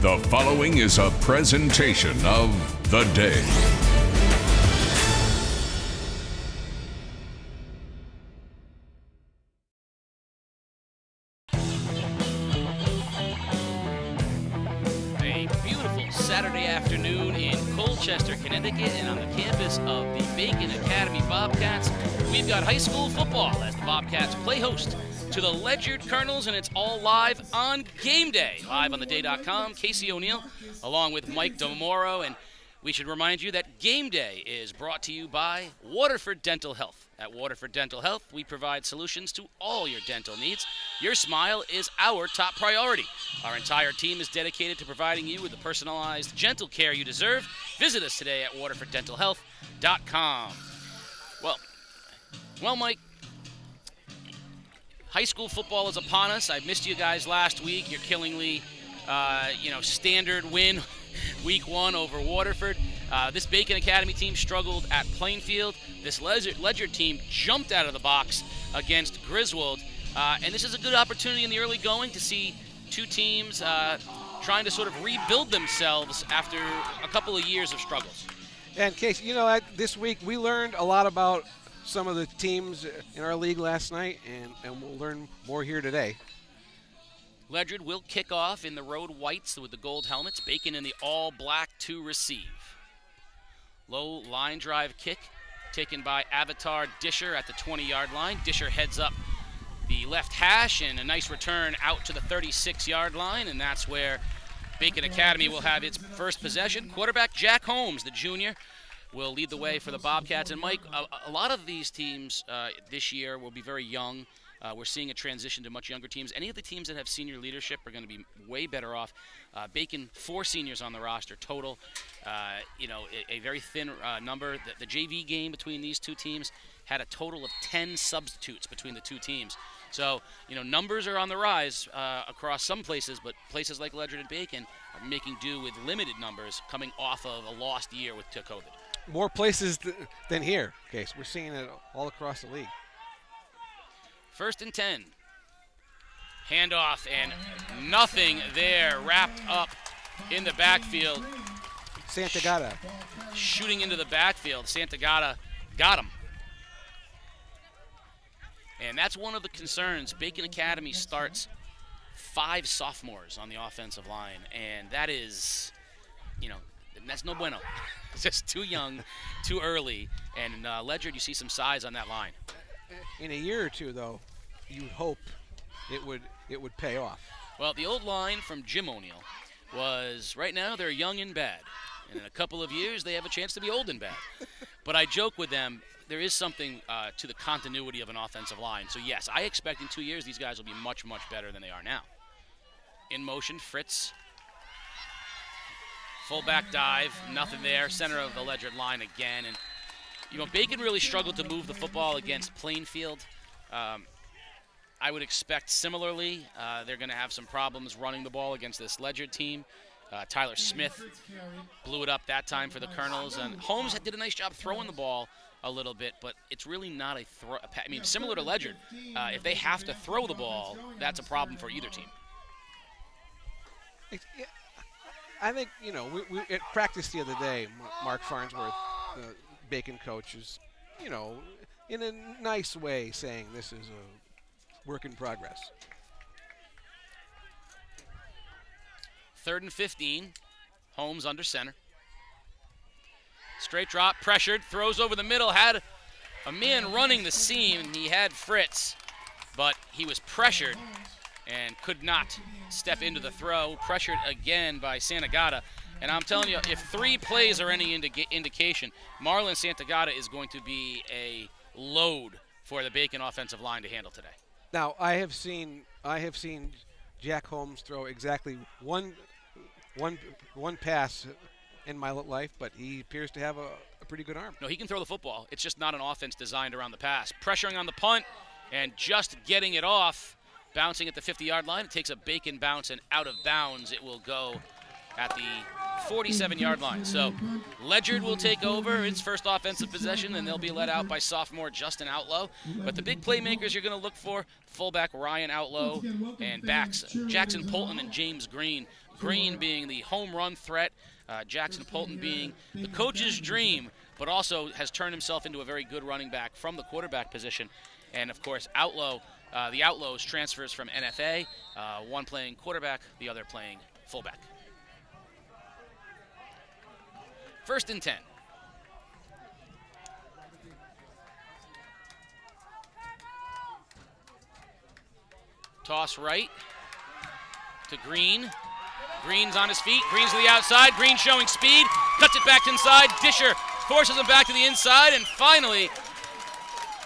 The following is a presentation of The Day. A beautiful Saturday afternoon in Colchester, Connecticut, and on the campus of the Bacon Academy Bobcats, we've got high school football as the Bobcats play host to the Ledyard Colonels, and it's all live on game day. Live on theday.com, Casey O'Neill, along with Mike DeMoro, and we should remind you that game day is brought to you by Waterford Dental Health. At Waterford Dental Health, we provide solutions to all your dental needs. Your smile is our top priority. Our entire team is dedicated to providing you with the personalized dental care you deserve. Visit us today at waterforddentalhealth.com. Well, Mike, high school football is upon us. I missed you guys last week. Your Killingly, standard win, week 1 over Waterford. This Bacon Academy team struggled at Plainfield. This Ledyard team jumped out of the box against Griswold. And this is a good opportunity in the early going to see two teams trying to sort of rebuild themselves after a couple of years of struggles. And Casey, this week we learned a lot about some of the teams in our league last night, and we'll learn more here today. Ledyard will kick off in the road whites with the gold helmets. Bacon in the all-black to receive. Low line drive kick taken by Avatar Disher at the 20-yard line. Disher heads up the left hash, and a nice return out to the 36-yard line, and that's where Bacon Academy will have its first possession. Quarterback Jack Holmes, the junior, will lead the way for the Bobcats. And Mike, a lot of these teams this year will be very young. We're seeing a transition to much younger teams. Any of the teams that have senior leadership are going to be way better off. Bacon, 4 seniors on the roster total. A very thin number. The JV game between these two teams had a total of 10 substitutes between the two teams. So, numbers are on the rise across some places, but places like Ledyard and Bacon are making do with limited numbers coming off of a lost year with COVID. More places than here, Case. We're seeing it all across the league. 1st and 10. Handoff, and nothing there. Wrapped up in the backfield. Santagata. Shooting into the backfield. Santagata got him. And that's one of the concerns. Bacon Academy starts 5 sophomores on the offensive line, and that is, that's no bueno. It's just too young, too early, and Ledyard, you see some size on that line. In a year or two, though, you would hope it would pay off. Well, the old line from Jim O'Neill was, right now they're young and bad, and in a couple of years they have a chance to be old and bad. But I joke with them, there is something to the continuity of an offensive line. So yes, I expect in 2 years these guys will be much, much better than they are now. In motion, Fritz. Fullback dive, nothing there. Center of the Ledyard line again. And, Bacon really struggled to move the football against Plainfield. I would expect similarly, they're going to have some problems running the ball against this Ledyard team. Tyler Smith blew it up that time for the Colonels. And Holmes did a nice job throwing the ball a little bit, but it's really not a throw. Similar to Ledyard, if they have to throw the ball, that's a problem for either team. I think, we at practice the other day, Mark Farnsworth, the Bacon coach, is, in a nice way saying this is a work in progress. 3rd and 15. Holmes under center. Straight drop, pressured, throws over the middle, had a man running the seam. He had Fritz, but he was pressured and could not step into the throw. Pressured again by Santagata. And I'm telling you, if 3 plays are any indication, Marlon Santagata is going to be a load for the Bacon offensive line to handle today. Now, I have seen Jack Holmes throw exactly one pass in my life, but he appears to have a pretty good arm. No, he can throw the football. It's just not an offense designed around the pass. Pressuring on the punt and just getting it off. Bouncing at the 50-yard line. It takes a Bacon bounce, and out of bounds it will go at the 47-yard line. So Ledyard will take over its first offensive possession, and they'll be led out by sophomore Justin Outlaw. But the big playmakers you're going to look for, fullback Ryan Outlaw and backs Jackson Polton and James Green, Green being the home run threat, Jackson Polton being the coach's dream, but also has turned himself into a very good running back from the quarterback position. And, of course, the Outlaws transfers from NFA, one playing quarterback, the other playing fullback. 1st and 10. Toss right to Green. Green's on his feet. Green's to the outside. Green showing speed. Cuts it back inside. Disher forces him back to the inside. And finally,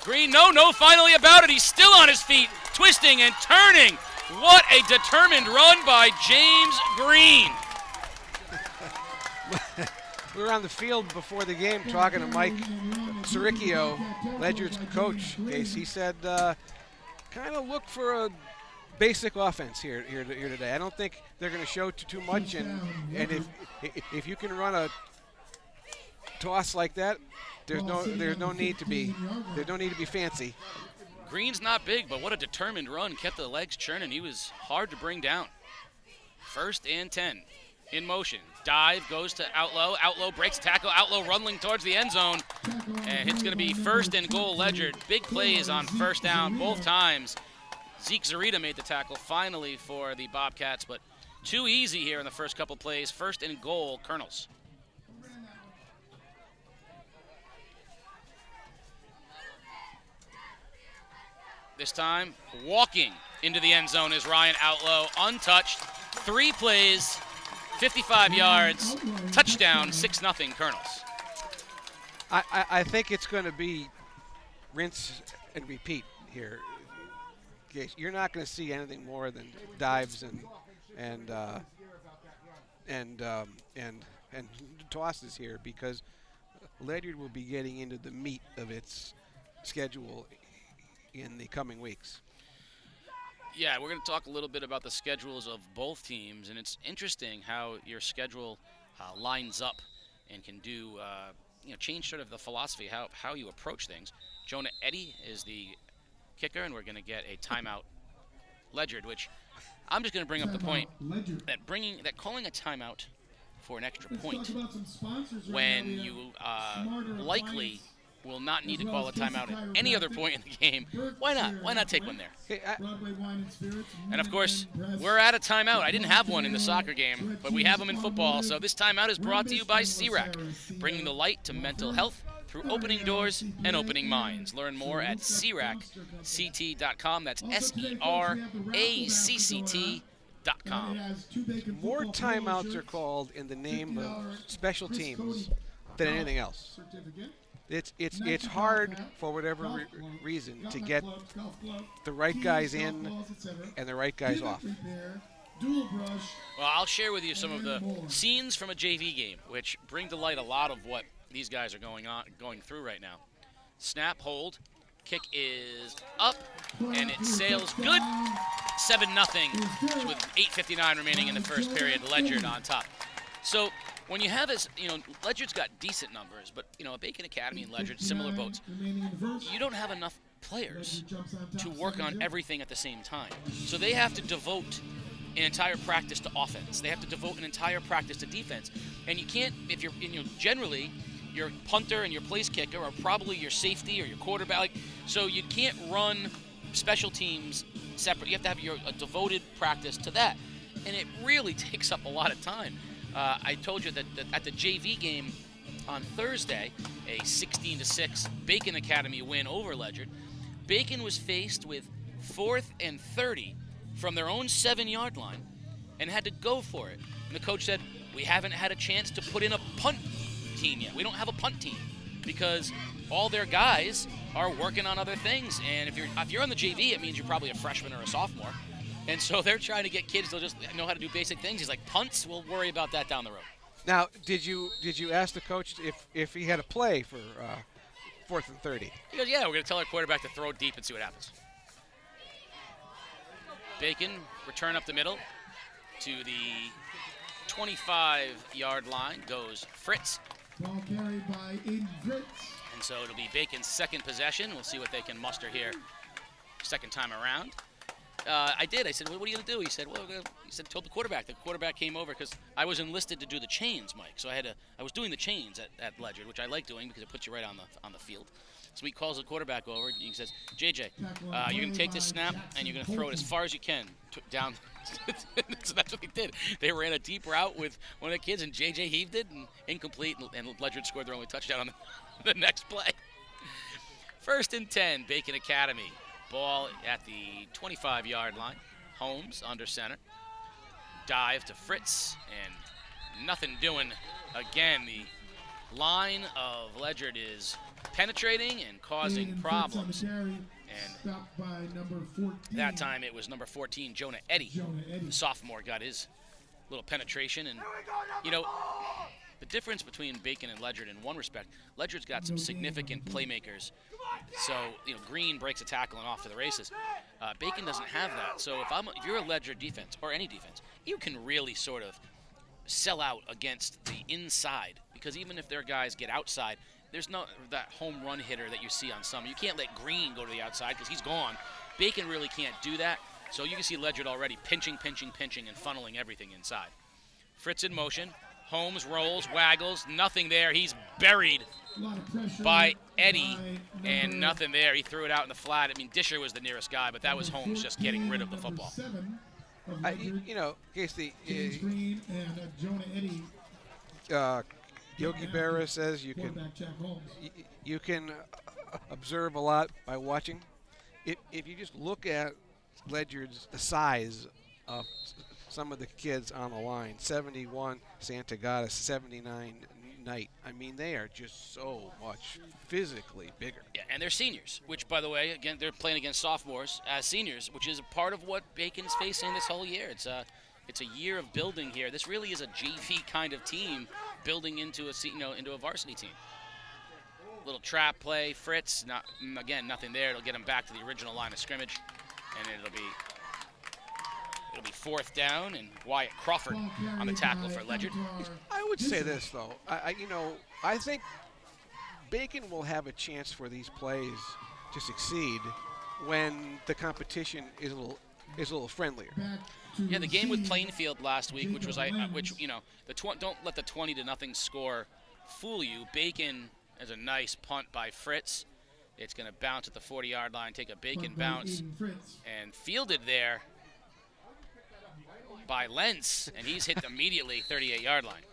Green, finally about it. He's still on his feet, twisting and turning. What a determined run by James Green. We were on the field before the game talking to Mike Siricchio, Ledyard's coach. Case. He said, kind of look for a basic offense here today. I don't think they're going to show too much, and if you can run a toss like that, there's no need to be fancy. Green's not big, but what a determined run. Kept the legs churning. He was hard to bring down. 1st and 10. In motion. Dive goes to Outlaw. Outlaw breaks tackle. Outlaw running towards the end zone. And it's going to be 1st and goal, Ledyard. Big plays on 1st down both times. Zeke Zurita made the tackle finally for the Bobcats, but too easy here in the first couple plays. 1st and goal, Colonels. This time, walking into the end zone is Ryan Outlaw, untouched. 3 plays, 55 yards, touchdown, 6-0 Colonels. I think it's going to be rinse and repeat here. You're not going to see anything more than dives and tosses here, because Ledyard will be getting into the meat of its schedule in the coming weeks. Yeah, we're going to talk a little bit about the schedules of both teams, and it's interesting how your schedule lines up and can do change sort of the philosophy, how you approach things. Jonah Eddy is the kicker, and we're going to get a timeout Ledyard, which I'm just going to bring up the point that calling a timeout for an extra point when you likely will not need to call a timeout at any other point in the game. Why not? Why not take one there? And of course, we're at a timeout. I didn't have one in the soccer game, but we have them in football. So this timeout is brought to you by CRAC, bringing the light to mental health through opening doors and opening minds. Learn more at CRACCT.com. That's SERACCT.com. More timeouts are called in the name of special teams than anything else. It's hard for whatever reason to get the right guys in and the right guys off. Well, I'll share with you some of the scenes from a JV game, which bring to light a lot of what these guys are going through right now. Snap, hold, kick is up, and it sails good. 7-0 with 8:59 remaining in the first period. Ledyard on top. So when you have this, Ledyard's got decent numbers, but Bacon Academy and Ledyard, similar boats. You don't have enough players to work on everything at the same time. So they have to devote an entire practice to offense. They have to devote an entire practice to defense. And you can't, if you're, generally, your punter and your place kicker are probably your safety or your quarterback. So you can't run special teams separate. You have to have a devoted practice to that. And it really takes up a lot of time. I told you that at the JV game on Thursday, a 16-6 Bacon Academy win over Ledyard, Bacon was faced with 4th and 30 from their own 7-yard line and had to go for it. And the coach said, we haven't had a chance to put in a punt team yet. We don't have a punt team because all their guys are working on other things. And if you're on the JV, it means you're probably a freshman or a sophomore. And so they're trying to get kids to just know how to do basic things. He's like, punts, we'll worry about that down the road. Now, did you ask the coach if he had a play for 4th and 30? He goes, yeah, we're going to tell our quarterback to throw deep and see what happens. Bacon, return up the middle to the 25-yard line goes Fritz. Ball carried by Aiden Fritz. And so it'll be Bacon's second possession. We'll see what they can muster here second time around. I did. I said, well, what are you going to do? He said, told the quarterback. The quarterback came over because I was enlisted to do the chains, Mike. So I was doing the chains at Ledyard, which I like doing because it puts you right on the field. So he calls the quarterback over and he says, JJ, you're going to take this snap and you're going to throw it as far as you can down. So that's what they did. They ran a deep route with one of the kids, and JJ heaved it, and incomplete, and Ledyard scored their only touchdown on the next play. 1st and 10, Bacon Academy. Ball at the 25-yard line. Holmes under center. Dive to Fritz, and nothing doing. Again, the line of Ledyard is penetrating and causing problems. And that time it was number 14, Jonah Eddy. The sophomore got his little penetration. And, you know, the difference between Bacon and Ledyard in one respect, Ledyard's got some significant playmakers. So, you know, Green breaks a tackle and off to the races. Bacon doesn't have that. So if you're a Ledyard defense, or any defense, you can really sort of sell out against the inside. Because even if their guys get outside, there's not that home run hitter that you see on some. You can't let Green go to the outside because he's gone. Bacon really can't do that. So you can see Ledyard already pinching, and funneling everything inside. Fritz in motion. Holmes rolls, waggles, nothing there. He's buried by Eddy, and nothing there. He threw it out in the flat. I mean, Disher was the nearest guy, but that was Holmes just getting rid of the football. You know, Casey, Green and Jonah Eddy. Yogi Berra says you can observe a lot by watching. If you just look at Ledyard's size of some of the kids on the line, 71 Santagata, 79 Knight. I mean, they are just so much physically bigger. Yeah, and they're seniors, which, by the way, again, they're playing against sophomores as seniors, which is a part of what Bacon's facing this whole year. It's a year of building here. This really is a JV kind of team building into a varsity team. Little trap play, Fritz. Again, nothing there. It'll get him back to the original line of scrimmage, and it'll be 4th down, and Wyatt Crawford on the tackle for Ledyard. I would say this though. I think Bacon will have a chance for these plays to succeed when the competition is a little friendlier. Yeah, the game with Plainfield last week, don't let the 20-0 score fool you. Bacon has a nice punt by Fritz. It's going to bounce at the 40-yard line, take a Bacon bounce, and fielded there by Lentz, and he's hit immediately 38-yard line.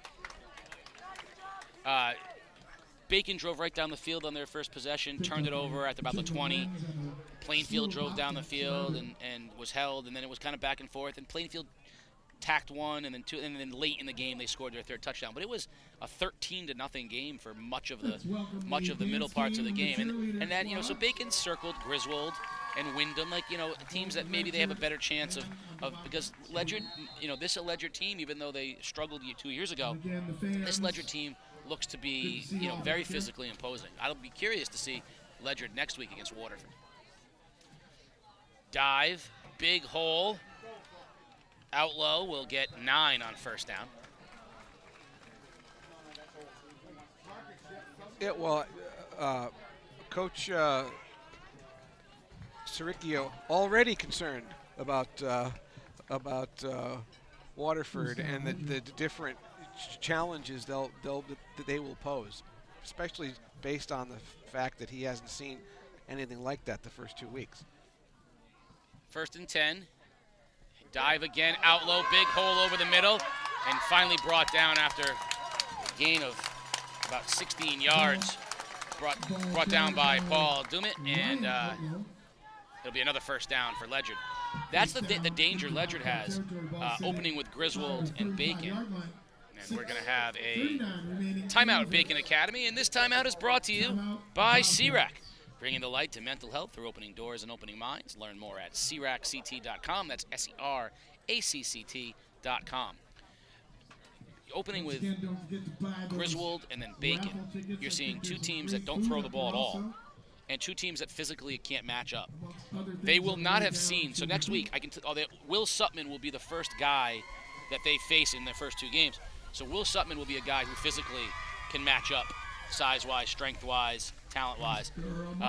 Bacon drove right down the field on their first possession, turned it over at about the 20. Plainfield drove down the field and was held, and then it was kind of back and forth, and Plainfield tacked one, and then two, and then late in the game they scored their 3rd touchdown. But it was a 13-0 game for much of the middle parts of the game, and that, so Bacon circled Griswold and Wyndham, teams that maybe they have a better chance of because Ledyard, this Ledyard team, even though they struggled 2 years ago, this Ledyard team looks to be very physically imposing. I'll be curious to see Ledyard next week against Waterford. Dive, big hole. Outlow will get 9 on 1st down. Yeah, well, Coach Saricchio already concerned about Waterford and the different challenges they will pose, especially based on the fact that he hasn't seen anything like that the first 2 weeks. 1st and 10. Dive again, Outlow, big hole over the middle, and finally brought down after a gain of about 16 yards. Brought down by Paul Dumit, and it'll be another 1st down for Ledyard. That's the danger Ledyard has, opening with Griswold and Bacon. And we're going to have a timeout at Bacon Academy, and this timeout is brought to you by CRAC. Bringing the light to mental health through opening doors and opening minds. Learn more at CRACCT.com. That's SERACCT.com. Opening with Griswold and then Bacon, you're seeing 2 teams that don't throw the ball at all, and 2 teams that physically can't match up. They will not have seen. So next week, Will Sutman will be the first guy that they face in their first 2 games. So Will Sutman will be a guy who physically can match up, size-wise, strength-wise, talent-wise.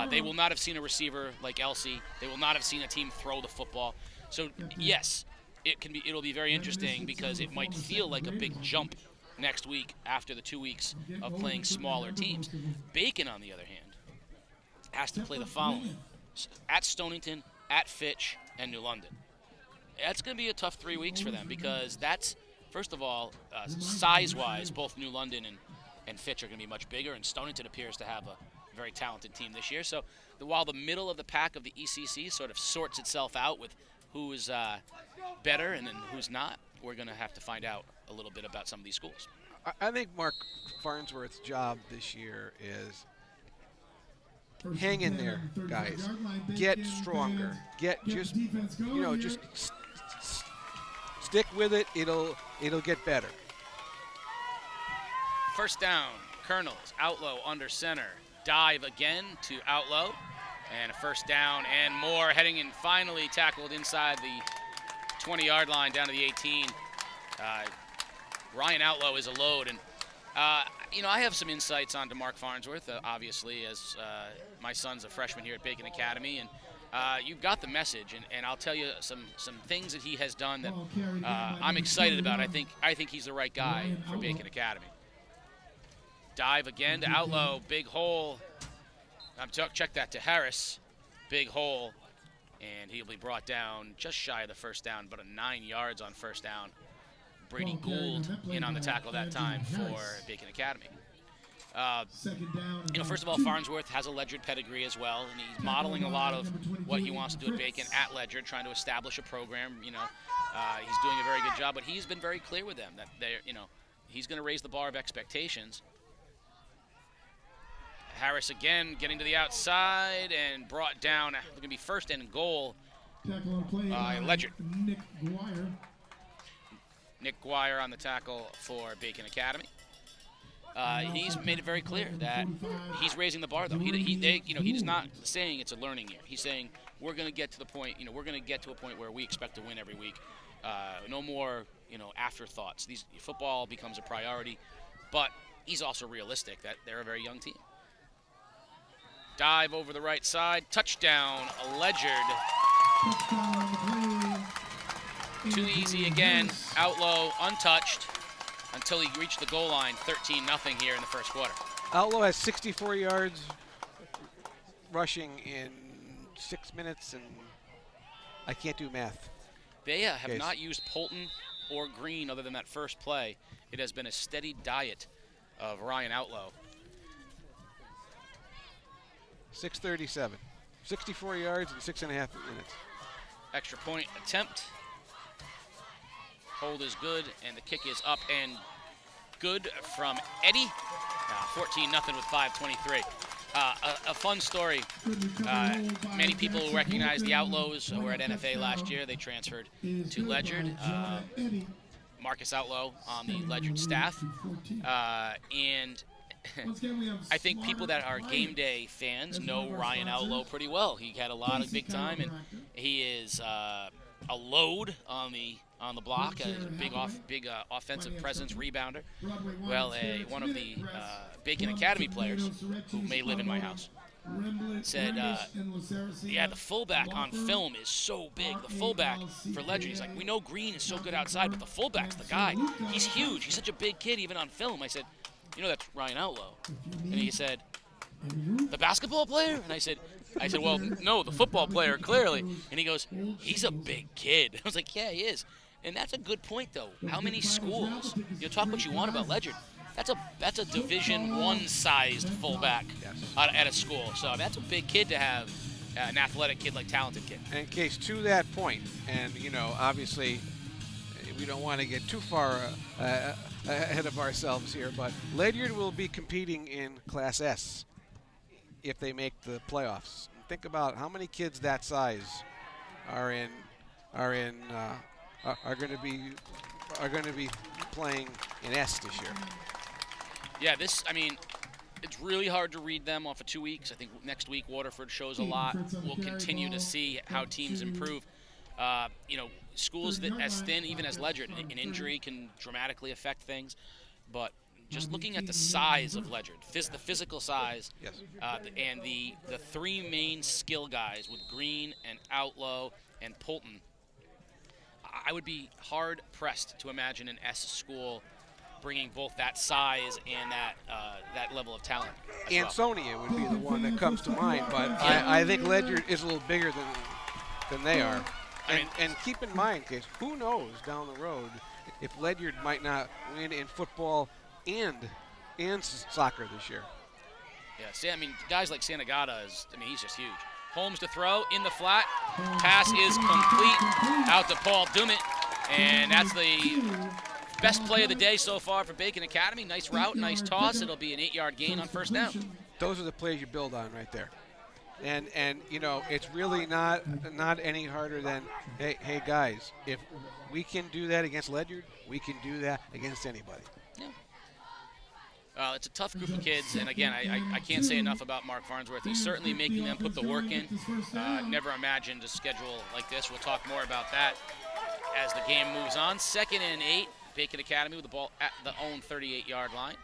They will not have seen a receiver like Elsie. They will not have seen a team throw the football. So yes, it'll be very interesting because it might feel like a big jump next week after the 2 weeks of playing smaller teams. Bacon, on the other hand, has to play the following: at Stonington, at Fitch, and New London. That's going to be a tough 3 weeks for them because that's, first of all, size-wise, both New London and Fitch are going to be much bigger, and Stonington appears to have a very talented team this year. So while the middle of the pack of the ECC sort of sorts itself out with who is better and then who's not, we're going to have to find out a little bit about some of these schools. I think Mark Farnsworth's job this year is hang in there, guys. Get stronger. Just stick with it. It'll get better. First down, Colonels, Outlaw under center. Dive again to Outlaw. And a first down and more, heading in, finally tackled inside the 20-yard line down to the 18. Ryan Outlaw is a load. And, I have some insights onto Mark Farnsworth, obviously, as my son's a freshman here at Bacon Academy. And you've got the message, and I'll tell you some things that he has done that I'm excited about. I think he's the right guy for Bacon Academy. Dive again to Outlaw, big hole. Check that to Harris, big hole, and he'll be brought down just shy of the first down, but 9 yards on first down. Brady Gould in on the tackle that time for Bacon Academy. First of all, Farnsworth has a Ledyard pedigree as well, and he's modeling a lot of what he wants to do at Bacon at Ledyard, trying to establish a program. He's doing a very good job, but he's been very clear with them that he's going to raise the bar of expectations. Harris again getting to the outside and brought down. It's going to be first and goal by Ledyard. Nick Guire on the tackle for Bacon Academy. He's made it very clear that he's raising the bar, though. He's not saying it's a learning year. He's saying we're going to get to the point. We're going to get to a point where we expect to win every week. No more, afterthoughts. Football becomes a priority, but he's also realistic that they're a very young team. Dive over the right side, touchdown, Ledyard. Too easy again. Outlaw untouched until he reached the goal line. 13-0 here in the first quarter. Outlaw has 64 yards rushing in 6 minutes, and I can't do math. They have not used Polton or Green other than that first play. It has been a steady diet of Ryan Outlaw. 6:37. 64 yards in 6.5 minutes. Extra point attempt. Hold is good, and the kick is up and good from Eddie. 14-0 with 5:23. A fun story. Many people recognize the Outlaws who were at NFA last year. They transferred to Ledyard. Marcus Outlaw on the Ledyard staff. And I think people that are game day fans know Ryan Outlaw pretty well. He had a lot of big time, and he is a load on the block, a big offensive presence, rebounder. Well, one of the Bacon Academy players who may live in my house said, the fullback on film is so big. The fullback for Ledyard, he's like, we know Green is so good outside, but the fullback's the guy. He's huge. He's such a big kid, even on film. I said, that's Ryan Outlaw. And he said, the basketball player? And I said, well, no, the football player, clearly. And he goes, he's a big kid. I was like, yeah, he is. And that's a good point, though. How many schools, talk what you want about Ledyard, that's a Division I sized fullback at a school. So that's a big kid to have, an athletic kid, like talented kid. And Case, to that point, and obviously we don't want to get too far ahead of ourselves here, but Ledyard will be competing in Class S if they make the playoffs. Think about how many kids that size are going to be playing in S this year. Yeah, it's really hard to read them off of 2 weeks. I think next week Waterford shows a lot. We'll continue to see how teams improve. Schools that as thin, even as Ledyard, an injury can dramatically affect things. But just looking at the size of Ledyard, the physical size, and the three main skill guys with Green and Outlaw and Polton, I would be hard-pressed to imagine an S school bringing both that size and that level of talent. Ansonia would be the one that comes to mind, but I think Ledyard is a little bigger than they are. And keep in mind, Case, who knows down the road if Ledyard might not win in football and soccer this year. Yeah, guys like Santagata he's just huge. Holmes to throw in the flat. Pass is complete out to Paul Dumit, and that's the best play of the day so far for Bacon Academy. Nice route, nice toss. It'll be an 8-yard gain on first down. Those are the plays you build on right there. And it's really not any harder than, hey guys, if we can do that against Ledyard, we can do that against anybody. Yeah. It's a tough group of kids, and again, I can't say enough about Mark Farnsworth. He's certainly making them put the work in. Never imagined a schedule like this. We'll talk more about that as the game moves on. 2nd and 8, Bacon Academy with the ball at the own 38-yard line.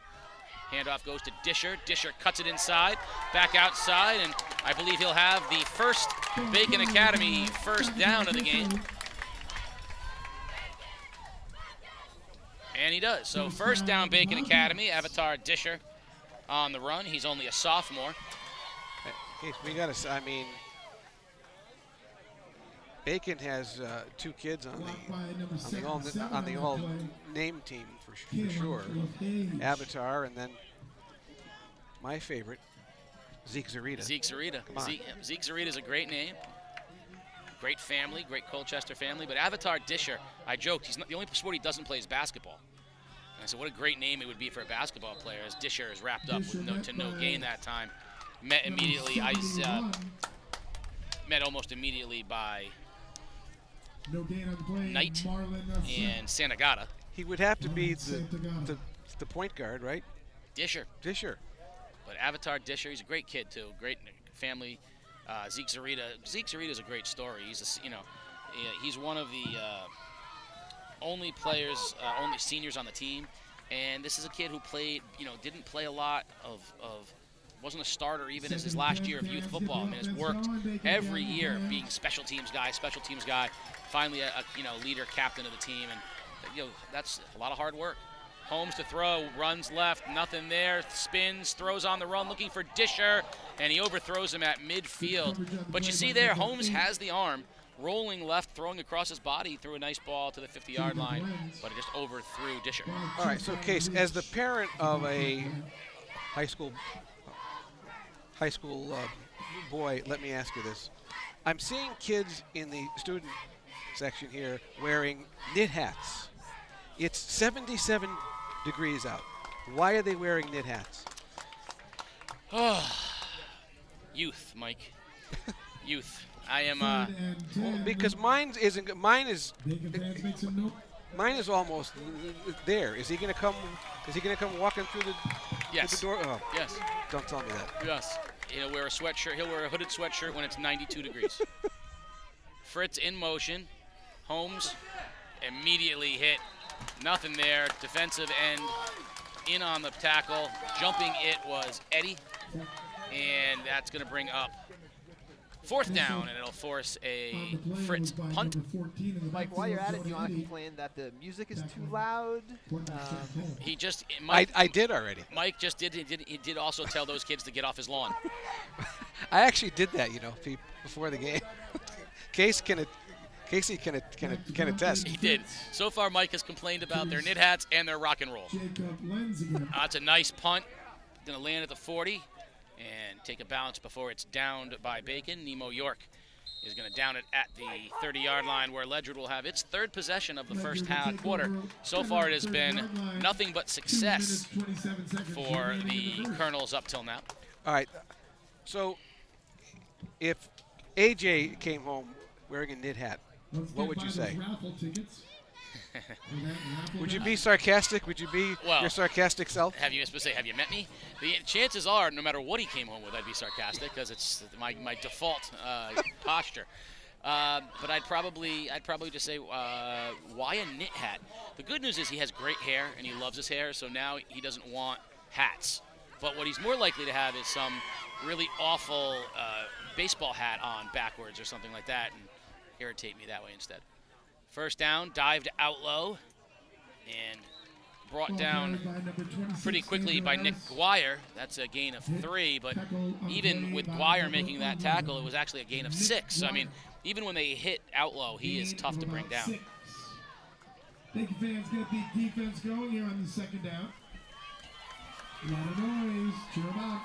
Handoff goes to Disher. Disher cuts it inside, back outside, and I believe he'll have the first Bacon Academy first down of the game. And he does. So first down, Bacon Academy. Avatar Disher on the run. He's only a sophomore. We got to. Bacon has 2 kids on the all name team for sure. Avatar, and then my favorite, Zeke Zurita. Zeke Zurita. Zeke Zurita is a great name. Great family, great Colchester family. But Avatar Disher, I joked, he's not the only sport he doesn't play is basketball. And I said, what a great name it would be for a basketball player, as Disher is wrapped up with no gain that time. Met immediately. Met almost immediately by Knight and Santagata. He would have to be the point guard, right? Disher. But Avatar Disher, he's a great kid too. Great family. Zeke Zurita. Zeke Zurita is a great story. He's one of the only players, only seniors on the team, and this is a kid who played, didn't play a lot wasn't a starter even as his last year of youth football. Has worked every year being special teams guy. Finally, a leader, captain of the team, and that's a lot of hard work. Holmes to throw, runs left, nothing there, spins, throws on the run, looking for Disher, and he overthrows him at midfield. But you see there, Holmes has the arm, rolling left, throwing across his body, threw a nice ball to the 50-yard line, but it just overthrew Disher. All right, so Case, as the parent of a high school boy, let me ask you this. I'm seeing kids in the student section here wearing knit hats. It's 77 degrees out. Why are they wearing knit hats? Youth, Mike. Youth. I am. Because mine isn't. Mine is almost there. Is he going to come? Is he going to come walking through the? Yes. Through the door? Oh, yes. Don't tell me that. Yes. He'll wear a sweatshirt. He'll wear a hooded sweatshirt when it's 92 degrees. Fritz in motion. Holmes immediately hit. Nothing there. Defensive end in on the tackle. Jumping it was Eddie. And that's going to bring up 4th down, and it'll force a Fritz punt. Mike, while you're at it, do you want to complain that the music is too loud? I did already. Mike just did. He did also tell those kids to get off his lawn. I actually did that, before the game. Casey can attest. He did. So far, Mike has complained about their knit hats and their rock and roll. That's a nice punt. Going to land at the 40 and take a bounce before it's downed by Bacon. Nemo York is going to down it at the 30-yard line, where Ledyard will have its 3rd possession of the first quarter. So far, it has been nothing but success for the Colonels up till now. All right. So if AJ came home wearing a knit hat, what would you say? Would you be sarcastic? Would you be your sarcastic self? Have you met me? The chances are, no matter what he came home with, I'd be sarcastic because it's my default posture. But I'd probably just say, why a knit hat? The good news is he has great hair and he loves his hair, so now he doesn't want hats. But what he's more likely to have is some really awful baseball hat on backwards or something like that, and irritate me that way instead. First down, dive to Outlaw, and brought down pretty quickly by Nick Guire. That's a gain of 3, but even with Guire making that tackle, it was actually a gain of 6. So, I mean, even when they hit Outlaw, he is tough to bring down. Big fans get the defense going here on the second down. A lot of noise. Cheer them out.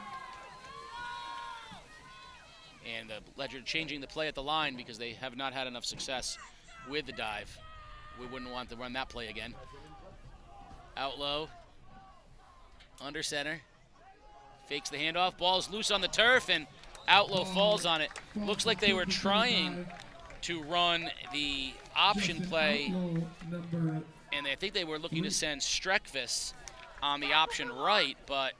And Ledyard changing the play at the line because they have not had enough success with the dive. We wouldn't want to run that play again. Outlaw, under center, fakes the handoff. Ball's loose on the turf, and Outlaw falls on it. Looks like they were trying to run the option play, and I think they were looking to send Streckvis on the option right, but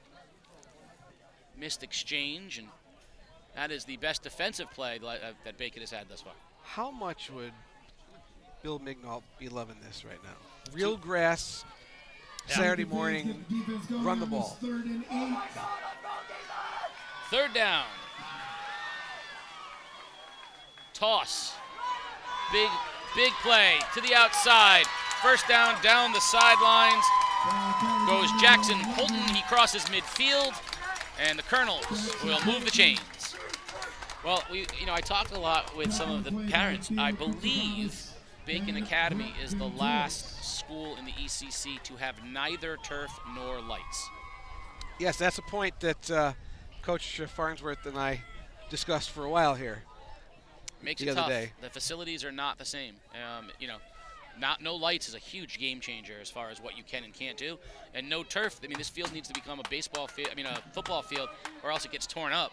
missed exchange, and that is the best defensive play that Bacon has had thus far. How much would Bill Mignault be loving this right now? Real grass, Saturday morning, run the ball. 3rd and 8. Third down. Toss. Big play to the outside. First down the sidelines. Goes Jackson Holton. He crosses midfield, and the Colonels will move the chains. Well, I talked a lot with some of the parents. I believe Bacon Academy is the last school in the ECC to have neither turf nor lights. Yes, that's a point that Coach Farnsworth and I discussed for a while here. Makes the it other tough. day. The facilities are not the same. No lights is a huge game changer as far as what you can and can't do. And no turf. I mean, this field needs to become a baseball field. A football field, or else it gets torn up.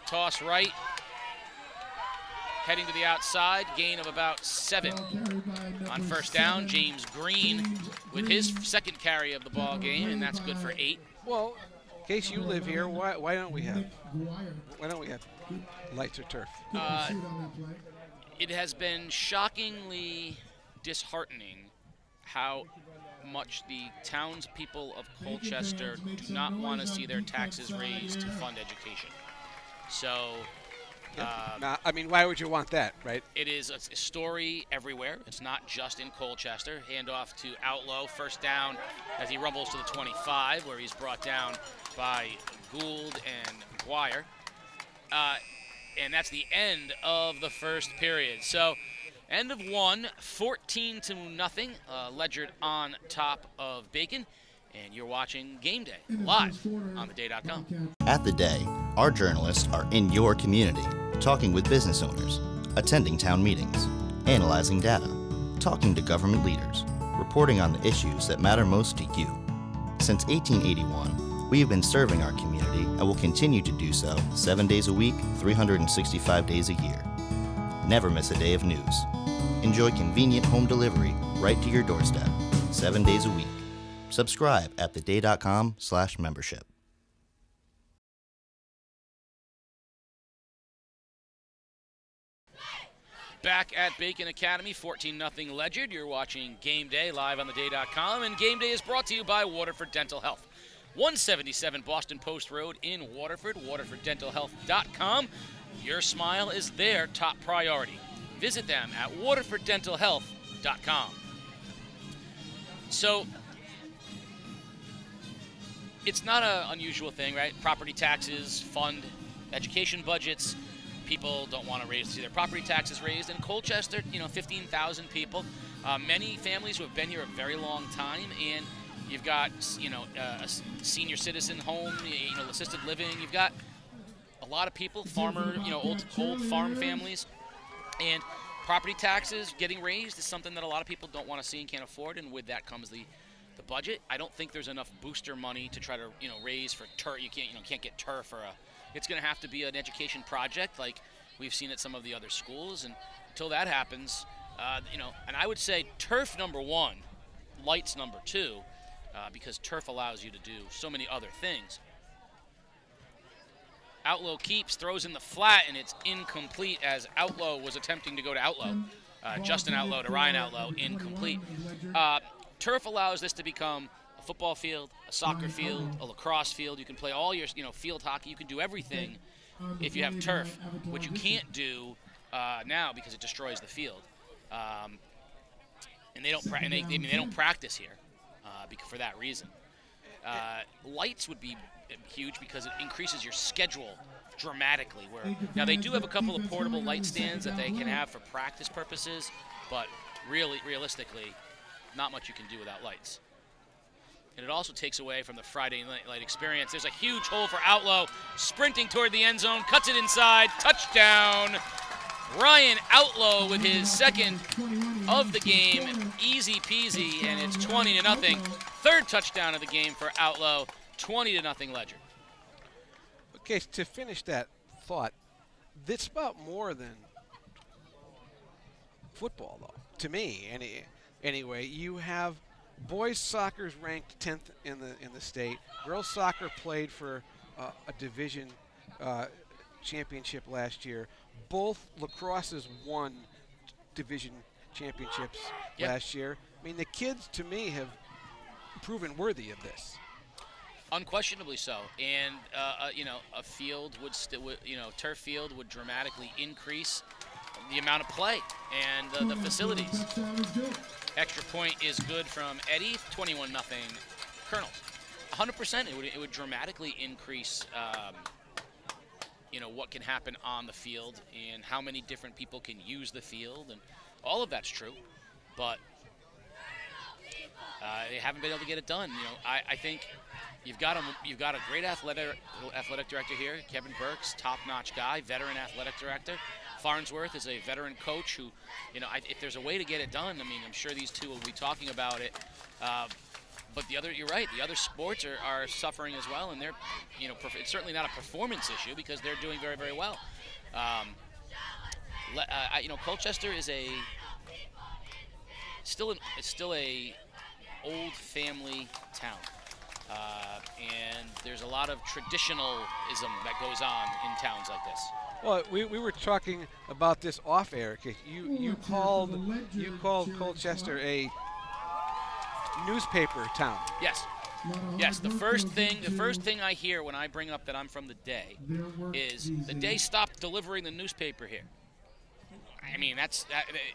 Toss right. Heading to the outside, gain of about 7. On first down, James Green with his second carry of the ball game, and that's good for 8. Well, in case you live here, why don't we have lights or turf? It has been shockingly disheartening how much the townspeople of Colchester do not want to see their taxes raised to fund education. So, why would you want that, right? it is a story everywhere. It's not just in Colchester. Handoff to Outlaw, first down as he rumbles to the 25, where he's brought down by Gould and Guire. And that's the end of the first period. So, end of 1, 14-0. Ledyard on top of Bacon. And you're watching Game Day live on theday.com. At The Day, our journalists are in your community, talking with business owners, attending town meetings, analyzing data, talking to government leaders, reporting on the issues that matter most to you. Since 1881, we have been serving our community and will continue to do so 7 days a week, 365 days a year. Never miss a day of news. Enjoy convenient home delivery right to your doorstep, 7 days a week. Subscribe at theday.com/membership. Back at Bacon Academy, 14-0 Ledyard. You're watching Game Day live on theday.com, and Game Day is brought to you by Waterford Dental Health. 177 Boston Post Road in Waterford, waterforddentalhealth.com. Your smile is their top priority. Visit them at waterforddentalhealth.com. So, it's not an unusual thing, right? Property taxes fund education budgets. People don't want to see their property taxes raised. In Colchester, 15,000 people. Many families who have been here a very long time, and you've got, a senior citizen home, assisted living. You've got a lot of people, old farm families, and property taxes getting raised is something that a lot of people don't want to see and can't afford, and with that comes the budget. I don't think there's enough booster money to try to raise for turf. You can't get turf it's going to have to be an education project like we've seen at some of the other schools, and until that happens, and I would say turf number 1, lights number 2, because turf allows you to do so many other things. Outlaw keeps, throws in the flat, and it's incomplete as Outlaw was attempting to go to Outlaw. Justin Outlaw to Ryan Outlaw, incomplete. Turf allows this to become a football field, a soccer field, a lacrosse field. You can play all your, field hockey. You can do everything if you have turf, which you can't do now because it destroys the field. and they don't they don't practice here for that reason. Lights would be huge because it increases your schedule dramatically. Now they do have a couple of portable light stands that they can have for practice purposes, but realistically, not much you can do without lights. And it also takes away from the Friday night light experience. There's a huge hole for Outlaw, sprinting toward the end zone, cuts it inside, touchdown. Ryan Outlaw with his second of the game, easy peasy, and it's 20-0. Third touchdown of the game for Outlaw, 20-0 Ledyard. Okay, to finish that thought, it's about more than football, though. To me, anyway, you have boys soccer's ranked 10th in the state. Girls soccer played for a division championship last year. Both lacrosses won division championships last year. I mean, the kids, to me, have proven worthy of this. Unquestionably so, and a field would turf field would dramatically increase the amount of play and the facilities. Extra point is good from Eddie, 21-0 Colonels. 100%, it would dramatically increase what can happen on the field and how many different people can use the field, and all of that's true, but they haven't been able to get it done. I think you've got a great athletic director here, Kevin Burks, top-notch guy, veteran athletic director. Farnsworth is a veteran coach who, if there's a way to get it done, I mean, I'm sure these two will be talking about it. But you're right, the other sports are suffering as well, and they're, it's certainly not a performance issue because they're doing very, very well. Colchester is still a old family town, and there's a lot of traditionalism that goes on in towns like this. Well, we were talking about this off air. You called Colchester a newspaper town. Yes. The first thing I hear when I bring up that I'm from the Day is the Day stopped delivering the newspaper here. I mean,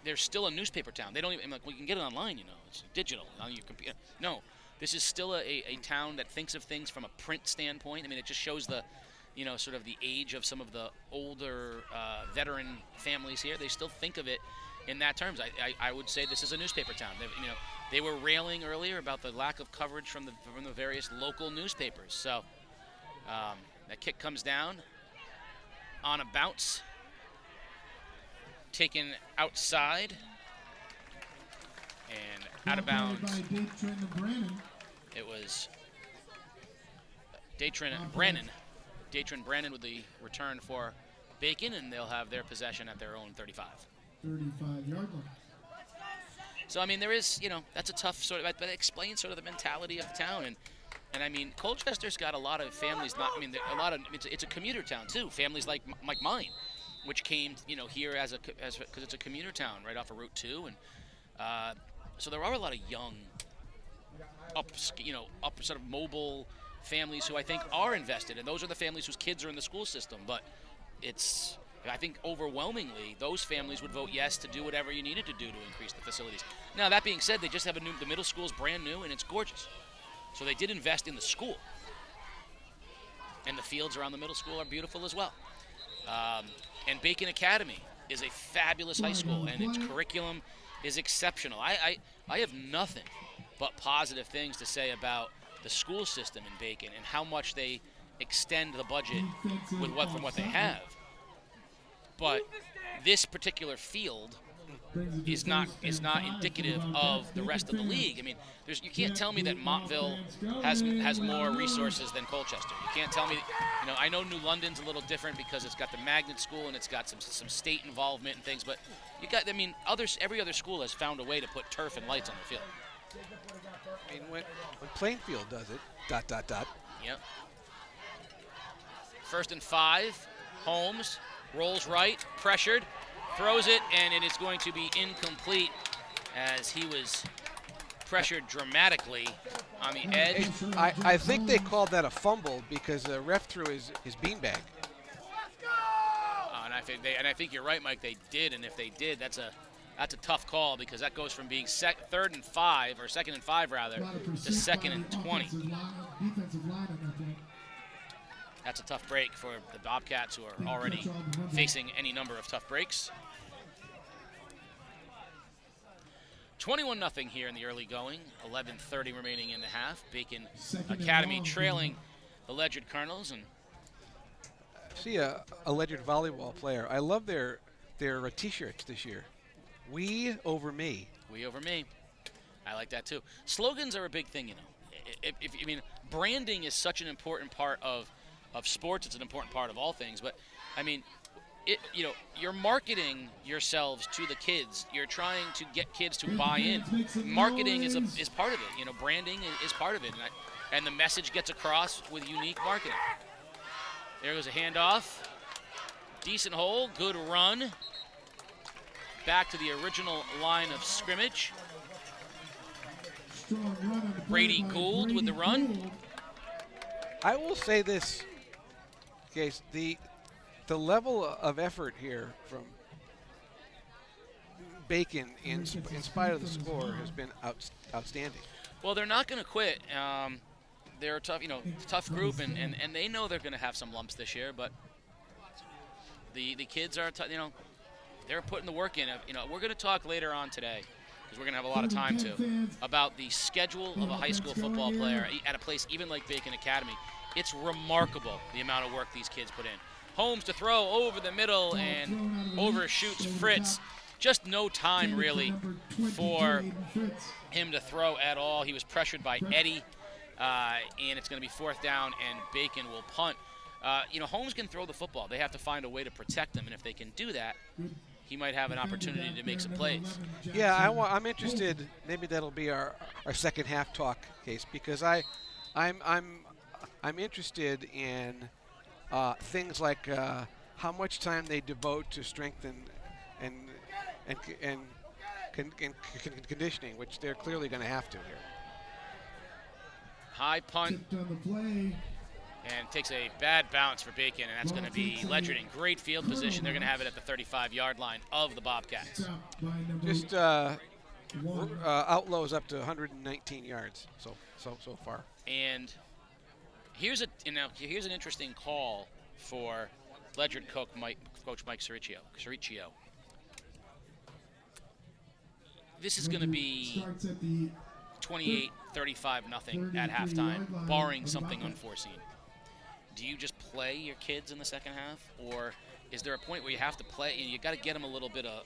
there's still a newspaper town. They don't even we can get it online. It's digital on your computer. No, this is still a town that thinks of things from a print standpoint. I mean, it just shows the sort of the age of some of the older veteran families here. They still think of it in that terms. I would say this is a newspaper town. They were railing earlier about the lack of coverage from the various local newspapers. So that kick comes down on a bounce, taken outside and out of bounds. It was Datrin Brannon with the return for Bacon, and they'll have their possession at their own 35. 35-yard line. So, I mean, there is, that's a tough sort of, but it explains sort of the mentality of the town. And I mean, Colchester's got a lot of families, it's a commuter town, too. Families like mine, which came, here because it's a commuter town right off of Route 2. And so there are a lot of young, up sort of mobile families who I think are invested. And those are the families whose kids are in the school system. But I think overwhelmingly, those families would vote yes to do whatever you needed to do to increase the facilities. Now, that being said, they just have the middle school's brand new, and it's gorgeous. So they did invest in the school. And the fields around the middle school are beautiful as well. And Bacon Academy is a fabulous high school, and its curriculum is exceptional. I have nothing but positive things to say about the school system in Bacon and how much they extend the budget from what they have. But this particular field is not indicative of the rest of the league. I mean, you can't tell me that Montville has more resources than Colchester. You can't tell me, I know New London's a little different because it's got the magnet school and it's got some state involvement and things, but every other school has found a way to put turf and lights on the field. I mean, when Plainfield does it, ... Yep. 1st and 5, Holmes rolls right, pressured, throws it, and it is going to be incomplete as he was pressured dramatically on the edge. I think they called that a fumble because the ref threw his beanbag. And I think you're right, Mike. They did, and if they did, that's That's a tough call because that goes from being 3rd and 5, or 2nd and 5 rather, to 2nd and 20. That's a tough break for the Bobcats, who are already facing any number of tough breaks. 21-0 here in the early going. 11:30 remaining in the half. Bacon Academy trailing the Ledyard Colonels. And see a Ledyard volleyball player. I love their T-shirts this year. We over me. We over me. I like that too. Slogans are a big thing, you know. I mean, branding is such an important part of sports. It's an important part of all things. But I mean, you're marketing yourselves to the kids. You're trying to get kids to buy in. Marketing is part of it. You know, branding is part of it, and the message gets across with unique marketing. There goes a handoff. Decent hole. Good run. Back to the original line of scrimmage. Brady Gould with the run. I will say this, Case, the level of effort here from Bacon, in spite of the score, has been outstanding. Well, they're not going to quit. They're a tough group, and they know they're going to have some lumps this year. But the kids are, they're putting the work in. We're going to talk later on today, because we're going to have a lot of time about the schedule of a high school football player at a place even like Bacon Academy. It's remarkable the amount of work these kids put in. Holmes to throw over the middle and overshoots Fritz. Just no time really for him to throw at all. He was pressured by Eddie, and it's going to be 4th down, and Bacon will punt. Holmes can throw the football. They have to find a way to protect him, and if they can do that, he might have an opportunity to make some plays. Yeah, I'm interested. Maybe that'll be our second half talk, Case, because I'm interested in things like how much time they devote to strength and conditioning, which they're clearly going to have to here. High punt. And takes a bad bounce for Bacon, and that's going to be Ledyard in great field position. They're going to have it at the 35-yard line of the Bobcats. Just outlaws up to 119 yards so far. And here's an interesting call for Ledyard coach Mike Cericcio. This is going to be 28-35-0 at halftime, barring something unforeseen. Do you just play your kids in the second half, or is there a point where you have to play? You got to get them a little bit of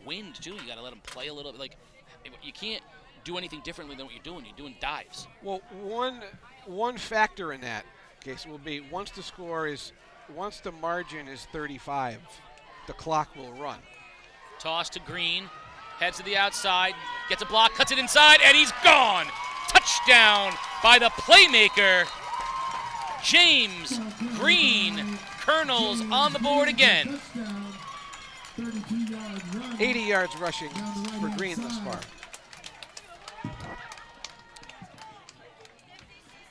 wind too. You got to let them play a little bit. Like, you can't do anything differently than what you're doing. You're doing dives. Well, one factor in that case will be once the margin is 35, the clock will run. Toss to Green, heads to the outside, gets a block, cuts it inside, and he's gone. Touchdown by the playmaker, James Green. Colonels on the board again. 80 yards rushing for Green thus far.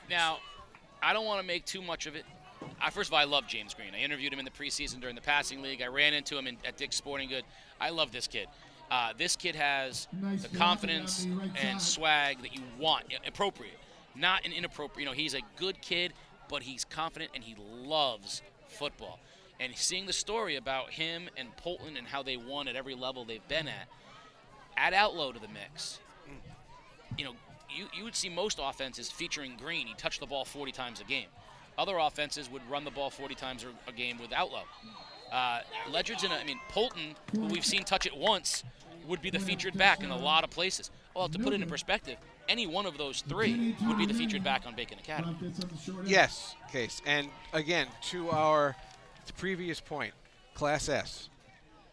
Now, I don't want to make too much of it. First of all, I love James Green. I interviewed him in the preseason during the passing league. I ran into him at Dick's Sporting Good. I love this kid. This kid has the confidence and swag that you want, appropriate, not an inappropriate. He's a good kid, but he's confident and he loves football. And seeing the story about him and Polton and how they won at every level they've been at, add Outlaw to the mix. You would see most offenses featuring Green. He touched the ball 40 times a game. Other offenses would run the ball 40 times a game with Outlaw. Ledyard's Polton, who we've seen touch it once, would be the featured back in a lot of places. Well, to put it in perspective, any one of those three would be the featured back on Bacon Academy. Yes, Case. And again, to our previous point, Class S.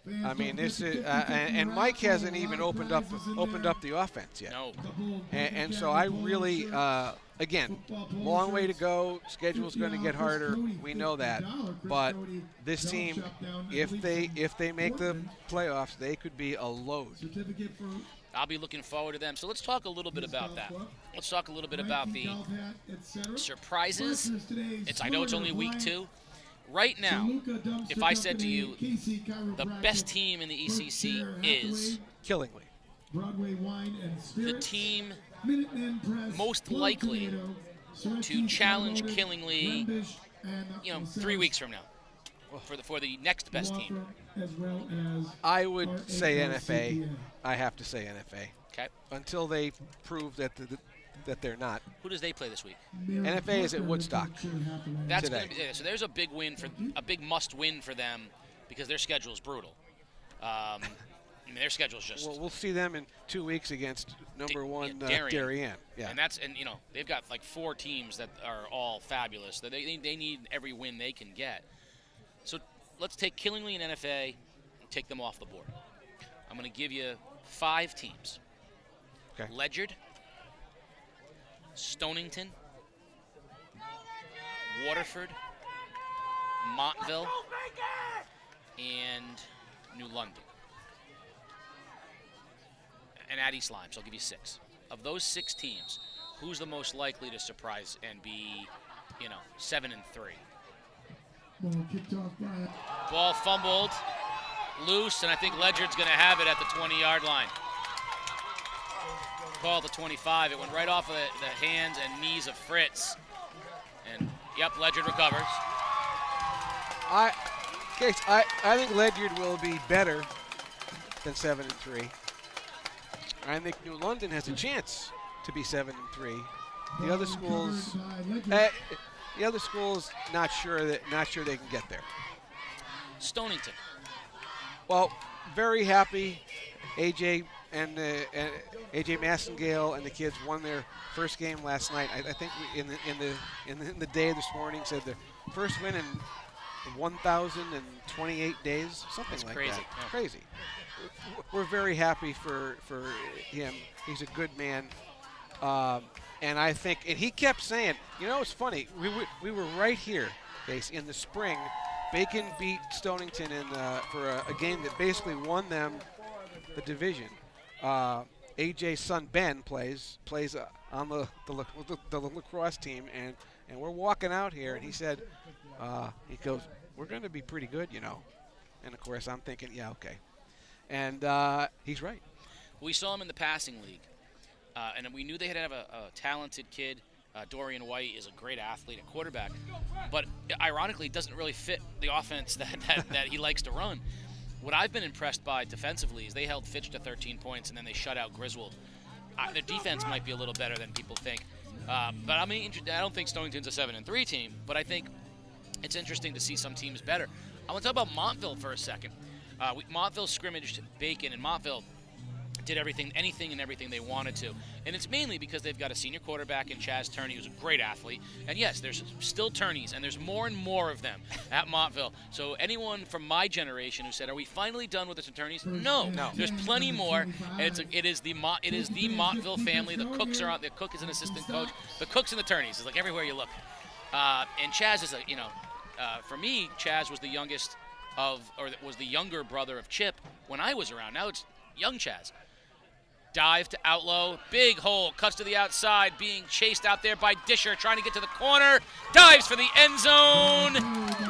This is, and Mike hasn't even opened up the offense yet. No. And so I really, again, long way to go. Schedule's going to get harder. We know that. But this team, if they make the playoffs, they could be a load. I'll be looking forward to them. So let's talk a little bit about that. Let's talk a little bit about the surprises. I know it's only week 2. Right now, if I said to you, the best team in the ECC is, Killingly. Broadway Wine and The Spirits. team Minutemen Press, most Club likely Tomato, to Syracuse challenge Automotive, Killingly, Rembish, and 3 weeks from now for the next best team. As well as I would our say ALCPA. NFA. I have to say NFA. Okay. Until they prove that that they're not. Who does they play this week? NFA is at Woodstock. That's Today. gonna be, so there's a big win a big must-win for them because their schedule is brutal. I mean, their schedule is just. Well, we'll see them in 2 weeks against number one Darien. Yeah. And they've got like 4 teams that are all fabulous. They need every win they can get. So let's take Killingly and NFA and take them off the board. I'm going to give you 5 teams. Okay. Ledyard, Stonington, Waterford, Montville, and New London. And at East Lyme, so I'll give you 6. Of those 6 teams, who's the most likely to surprise and be, 7-3? Ball kicked off by Ball fumbled, loose, and I think Ledyard's going to have it at the 20-yard line. Call the 25. It went right off of the hands and knees of Fritz. And, Ledyard recovers. I think Ledyard will be better than 7-3. I think New London has a chance to be 7-3. The other schools, not sure they can get there. Stonington. Well, very happy. AJ and AJ Massengale and the kids won their first game last night. I think in the day this morning said the first win in 1,028 days, something That's like crazy. that. Yeah. Crazy. We're very happy for him. He's a good man. And I think, and he kept saying, it's funny. We were right here, Case, in the spring. Bacon beat Stonington for a game that basically won them the division. AJ's son Ben plays on the lacrosse team, and we're walking out here, and he said, he goes, we're going to be pretty good, And of course, I'm thinking, yeah, okay. And he's right. We saw him in the passing league, and we knew they had to have a talented kid. Dorian White is a great athlete at quarterback, but ironically doesn't really fit the offense that he likes to run. What I've been impressed by defensively is they held Fitch to 13 points, and then they shut out Griswold. Their defense might be a little better than people think. But I don't think Stonington's a 7-3 team, but I think it's interesting to see some teams better. I want to talk about Montville for a second. Montville scrimmaged Bacon, and Montville did anything and everything they wanted to. And it's mainly because they've got a senior quarterback in Chaz Turney, who's a great athlete. And yes, there's still Turneys, and there's more and more of them at Montville. So anyone from my generation who said, are we finally done with the Turneys? No. There's plenty more. And it is the Montville family. The cook is an assistant coach. The cooks and the Turneys. It's like everywhere you look. And Chaz is for me, Chaz was the youngest was the younger brother of Chip when I was around. Now it's young Chaz. Dive to Outlaw, big hole, cuts to the outside, being chased out there by Disher, trying to get to the corner, dives for the end zone,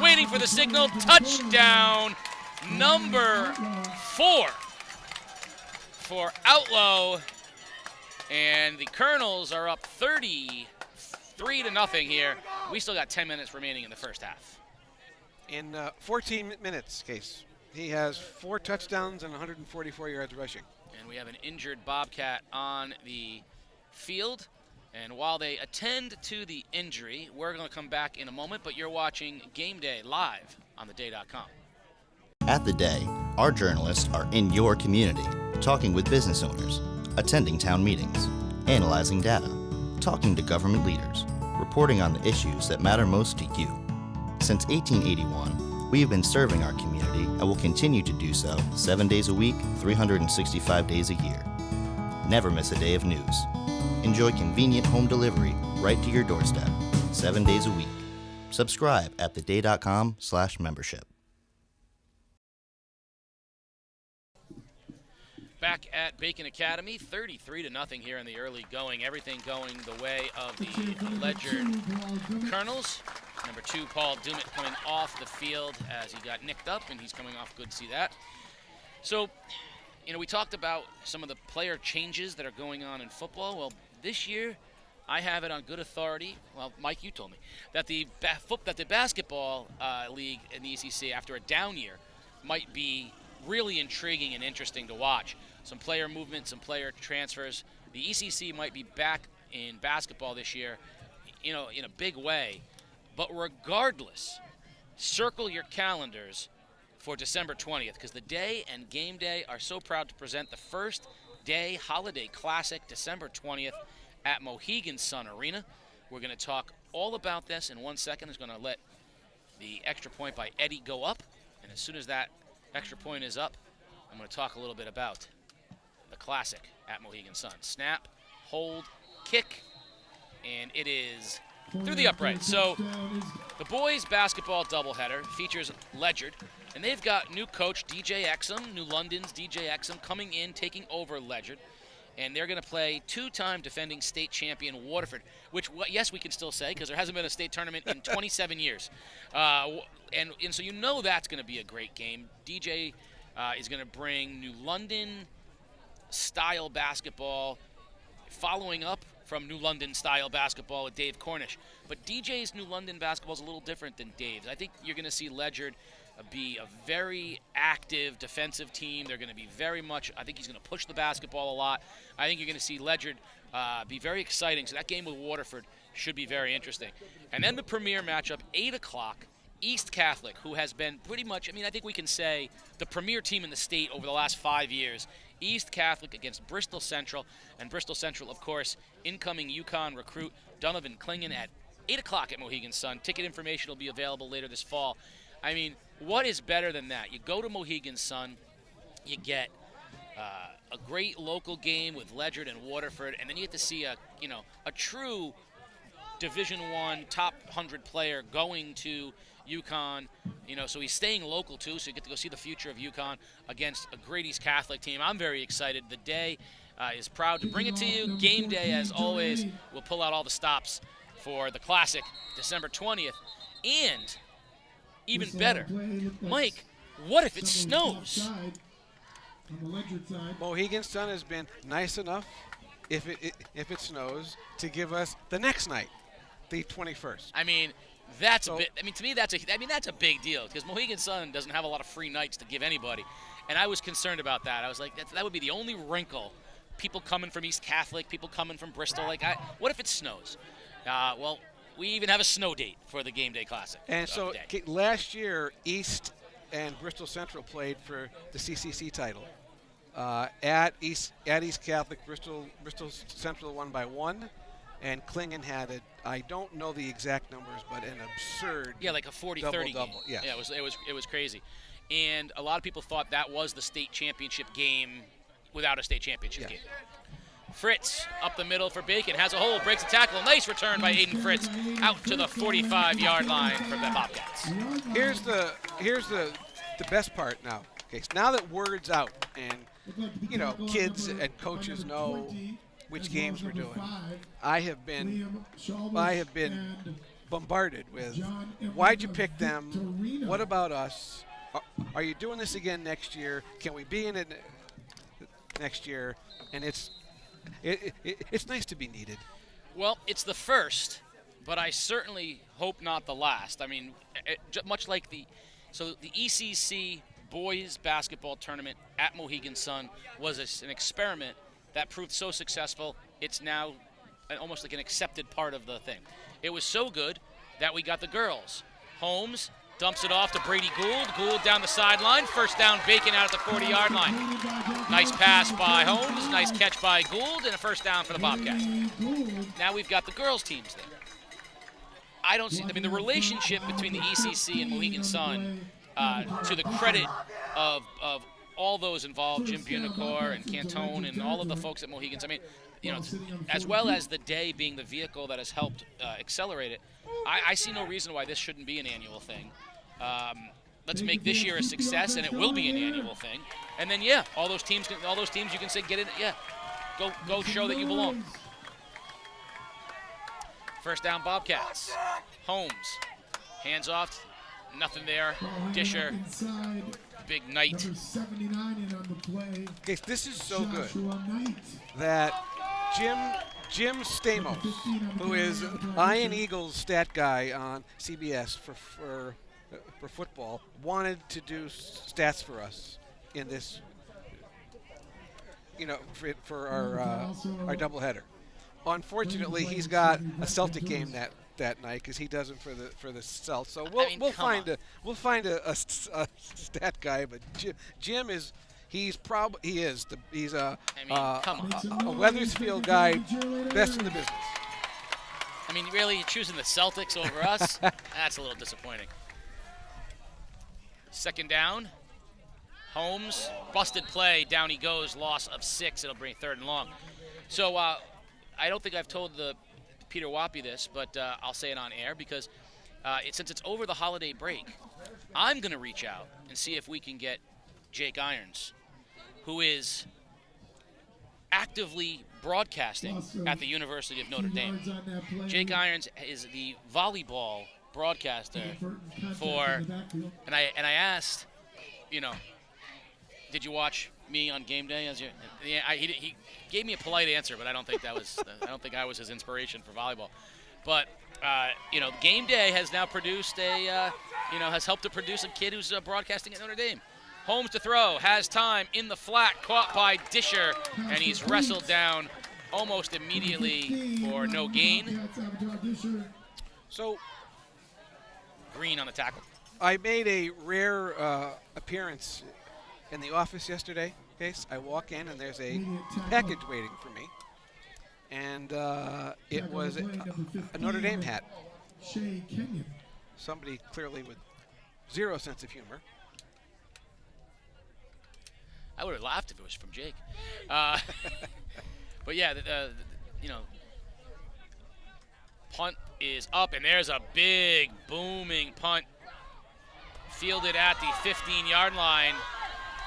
waiting for the signal, touchdown, number 4 for Outlaw, and the Colonels are up 33-0 here. We still got 10 minutes remaining in the first half. In 14 minutes, Case, he has 4 touchdowns and 144 yards rushing. And we have an injured Bobcat on the field. And while they attend to the injury, we're going to come back in a moment, but you're watching Game Day live on theday.com. At The Day, our journalists are in your community, talking with business owners, attending town meetings, analyzing data, talking to government leaders, reporting on the issues that matter most to you. Since 1881, we have been serving our community and will continue to do so 7 days a week, 365 days a year. Never miss a day of news. Enjoy convenient home delivery right to your doorstep, 7 days a week. Subscribe at theday.com/membership. Back at Bacon Academy, 33-0 here in the early going. Everything going the way of the Ledyard Colonels. Number 2, Paul Dumit, coming off the field as he got nicked up, and he's coming off good to see that. So we talked about some of the player changes that are going on in football. Well, this year, I have it on good authority. Well, Mike, you told me that the basketball league in the ECC, after a down year, might be really intriguing and interesting to watch. Some player movement, some player transfers. The ECC might be back in basketball this year, in a big way. But regardless, circle your calendars for December 20th, because the day and game day are so proud to present the first day holiday classic, December 20th, at Mohegan Sun Arena. We're going to talk all about this in 1 second. I'm going to let the extra point by Eddie go up, and as soon as that extra point is up, I'm going to talk a little bit about the classic at Mohegan Sun. Snap, hold, kick, and it is through the upright. So the boys basketball doubleheader features Ledyard, and they've got new coach DJ Exum, New London's DJ Exum, coming in, taking over Ledyard. And they're going to play two-time defending state champion Waterford, which, yes, we can still say, because there hasn't been a state tournament in 27 years. And so that's going to be a great game. DJ is going to bring New London-style basketball, following up from New London-style basketball with Dave Cornish. But DJ's New London basketball is a little different than Dave's. I think you're going to see Ledyard be a very active defensive team. They're going to be very much, I think he's going to push the basketball a lot. I think you're going to see Ledyard be very exciting. So that game with Waterford should be very interesting. And then the premier matchup, 8 o'clock, East Catholic, who has been pretty much, I think we can say the premier team in the state over the last 5 years. East Catholic against Bristol Central. And Bristol Central, of course, incoming UConn recruit Donovan Klingen at 8 o'clock at Mohegan Sun. Ticket information will be available later this fall. What is better than that? You go to Mohegan Sun, you get a great local game with Ledyard and Waterford, and then you get to see a true Division I top 100 player going to UConn. So he's staying local too, so you get to go see the future of UConn against a great East Catholic team. I'm very excited. The day is proud to bring it to you. Game day, as always, we'll pull out all the stops for the Classic, December 20th, and even better, Mike, what if it snows? Mohegan Sun has been nice enough, if it snows, to give us the next night, the 21st. That's a bit. To me, that's a big deal, because Mohegan Sun doesn't have a lot of free nights to give anybody, and I was concerned about that. I was like, that would be the only wrinkle. People coming from East Catholic, people coming from Bristol. What if it snows? Well, we even have a snow date for the Game Day Classic. And so last year, East and Bristol Central played for the CCC title. At East Catholic, Bristol Central won by 1, and Klingen had it. I don't know the exact numbers, but an absurd. Yeah, like a 40-30 game. Yeah, it was crazy, and a lot of people thought that was the state championship game without a state championship game. Fritz up the middle for Bacon, has a hole, breaks a tackle. Nice return by Aiden Fritz out to the 45-yard line for the Bobcats. Here's the best part now. Okay, so now that word's out and kids and coaches know which games we're doing, I have been bombarded with, why'd you pick them? What about us? Are you doing this again next year? Can we be in it next year? And it's nice to be needed. Well, it's the first, but I certainly hope not the last. Much like the ECC boys basketball tournament at Mohegan Sun was an experiment that proved so successful, it's now almost like an accepted part of the thing. It was so good that we got the girls. Holmes dumps it off to Brady Gould. Gould down the sideline. First down, Bacon out at the 40-yard line. Nice pass by Holmes. Nice catch by Gould, and a first down for the Bobcats. Now we've got the girls' teams there. The relationship between the ECC and Mohegan Sun, to the credit of all those involved, Jim Bunicor and Cantone and all of the folks at Mohegan Sun, as well as the day being the vehicle that has helped accelerate it, I see no reason why this shouldn't be an annual thing. Let's make this year a success, and it will be an annual thing. And then, all those teams you can say, get in. Go show that you belong. First down, Bobcats. Holmes, hands off, nothing there. Disher big Knight. Number 79 in on the play. Okay, this is so good Joshua Knight. that Jim Stamos, who is Iron Eagles stat guy on CBS for football, wanted to do stats for us in this, for our doubleheader. Unfortunately, he's got a Celtic game that night because he does it for the Celts. So we'll find a stat guy, but Jim is. He's a Weathersfield guy, best in the business. I mean, really, you're choosing the Celtics over us? That's a little disappointing. Second down. Holmes, busted play. Down he goes. Loss of 6. It'll bring 3rd and long. So I don't think I've told Peter Wappy this, but I'll say it on air because since it's over the holiday break, I'm going to reach out and see if we can get Jake Irons, who is actively broadcasting at the University of Notre Dame. Jake Irons is the volleyball broadcaster and I asked, did you watch me on game day? He gave me a polite answer, but I don't think I was his inspiration for volleyball. But game day has now produced has helped to produce a kid who's broadcasting at Notre Dame. Holmes to throw, has time in the flat, caught by Disher, and he's wrestled down almost immediately for no gain. So, Green on the tackle. I made a rare appearance in the office yesterday. Okay, so I walk in and there's a package waiting for me, and it was a Notre Dame hat. Somebody clearly with zero sense of humor. I would have laughed if it was from Jake. But yeah, punt is up, and there's a big, booming punt. Fielded at the 15-yard line.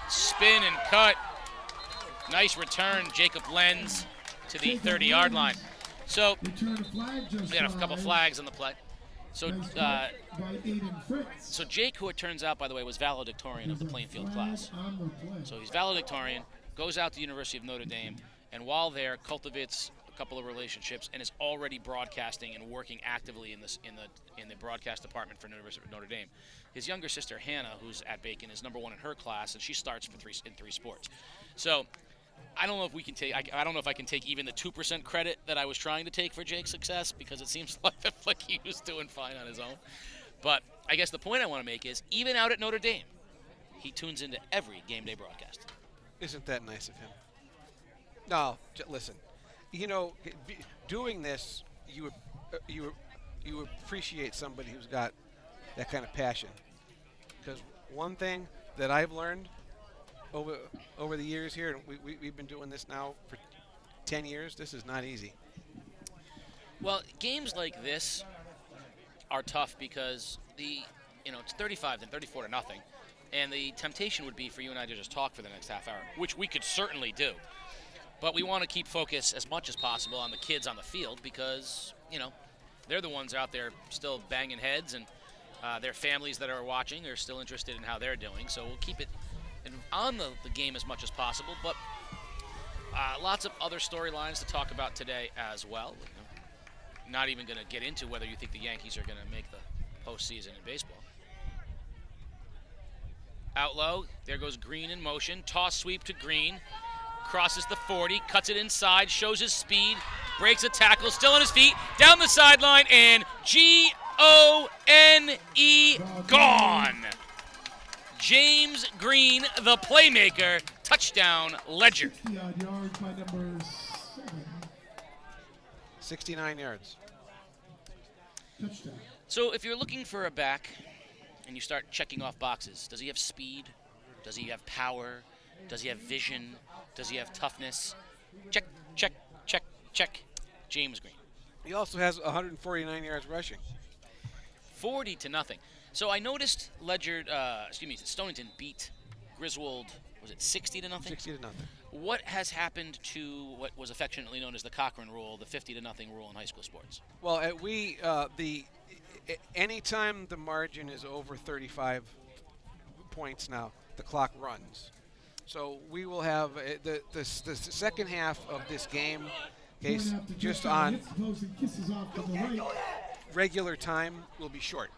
Spin and cut. Nice return, Jacob Lenz to the 30-yard line. So, we got a couple flags on the play. So Jake, who it turns out, by the way, was valedictorian of the Plainfield class. So he's valedictorian, goes out to the University of Notre Dame, and while there, cultivates a couple of relationships and is already broadcasting and working actively in the broadcast department for the University of Notre Dame. His younger sister Hannah, who's at Bacon, is number 1 in her class, and she starts in 3 sports. So I don't know if we can take. I don't know if I can take even the 2% credit that I was trying to take for Jake's success, because it seems like he was doing fine on his own. But I guess the point I want to make is, even out at Notre Dame, he tunes into every game day broadcast. Isn't that nice of him? No, listen. Doing this, you appreciate somebody who's got that kind of passion. Because one thing that I've learned over the years here, and we've been doing this now for 10 years, this is not easy. Well, games like this are tough because it's 35 and 34 to nothing, and the temptation would be for you and I to just talk for the next half hour, which we could certainly do. But we want to keep focus as much as possible on the kids on the field because, they're the ones out there still banging heads, and their families that are watching are still interested in how they're doing. So we'll keep it on the game as much as possible, but lots of other storylines to talk about today as well. Not even going to get into whether you think the Yankees are going to make the postseason in baseball. Out low, there goes Green in motion. Toss sweep to Green. Crosses the 40, cuts it inside, shows his speed, breaks a tackle, still on his feet, down the sideline, and Gone. Gone. James Green, the playmaker, touchdown, Ledyard. 60-odd yards by number 7. 69 yards. Touchdown. So if you're looking for a back and you start checking off boxes, does he have speed? Does he have power? Does he have vision? Does he have toughness? Check, check, check, check. James Green. He also has 149 yards rushing. 40 to nothing. So I noticed Stonington beat Griswold, was it 60 to nothing? 60 to nothing. What has happened to what was affectionately known as the Cochran rule, the 50 to nothing rule in high school sports? Well, anytime the margin is over 35 points now, the clock runs. So we will have the second half of this game, Case, just on regular time will be short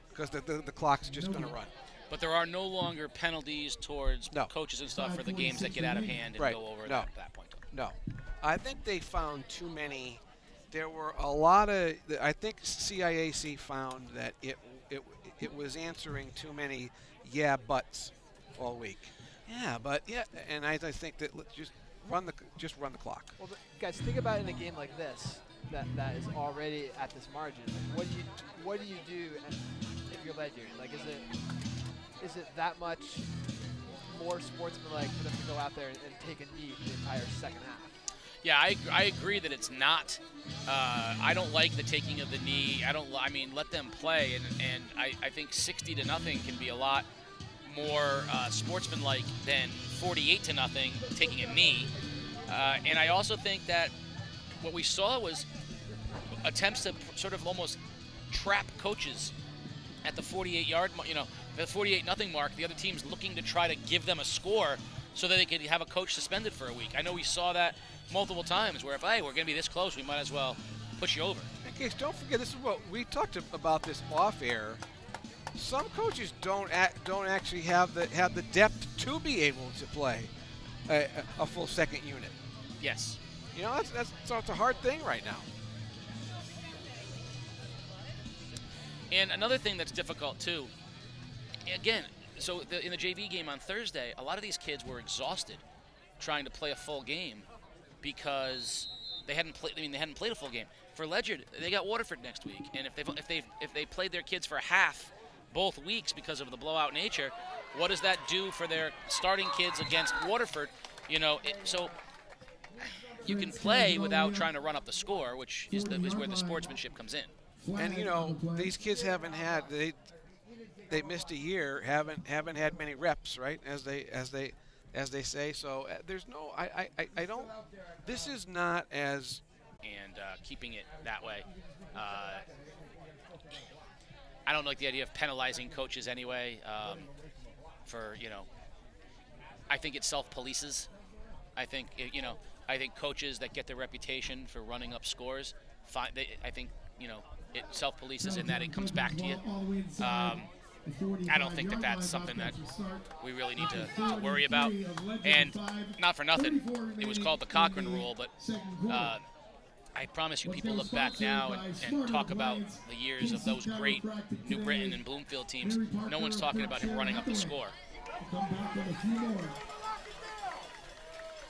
because the clock's just going to run. But there are no longer penalties towards coaches and stuff for the games that get out of hand and go over at that point. No. I think they found too many. There were a lot of. I think CIAC found that it was answering too many buts all week. Yeah, but and I think that let's just run the clock. Well, guys, think about it in a game like this that is already at this margin. Like, what do you do if you're Ledyard? Like, is it that much more sportsmanlike for them to go out there and take a knee for the entire second half? Yeah, I agree that it's not. I don't like the taking of the knee. I mean, let them play, and I think 60-0 can be a lot more sportsmanlike than 48-0 taking a knee. And I also think that what we saw was attempts to sort of almost trap coaches at the 48-yard, the 48-0 mark. The other team's looking to try to give them a score so that they could have a coach suspended for a week. I know we saw that multiple times where if, hey, we're going to be this close, we might as well push you over. In case, don't forget, this is what we talked about this off air. Some coaches don't actually have the depth to be able to play a full second unit. Yes. That's a hard thing right now. And another thing that's difficult too, again, so in the JV game on Thursday, a lot of these kids were exhausted trying to play a full game because they hadn't played a full game. For Ledyard, they got Waterford next week, and if they played their kids for half both weeks because of the blowout nature, what does that do for their starting kids against Waterford? So you can play without trying to run up the score, which is where the sportsmanship comes in. And these kids haven't had they missed a year, haven't had many reps, right? As they say. So there's no I don't. This is not as and keeping it that way. I don't like the idea of penalizing coaches anyway. I think it self-polices. I think coaches that get their reputation for running up scores, it self-polices in that it comes back to you. I don't think that's something that we really need to worry about. And not for nothing, it was called the Cochran rule, but I promise you people look back now and talk about the years of those great New Britain and Bloomfield teams. No one's talking about him running up the score.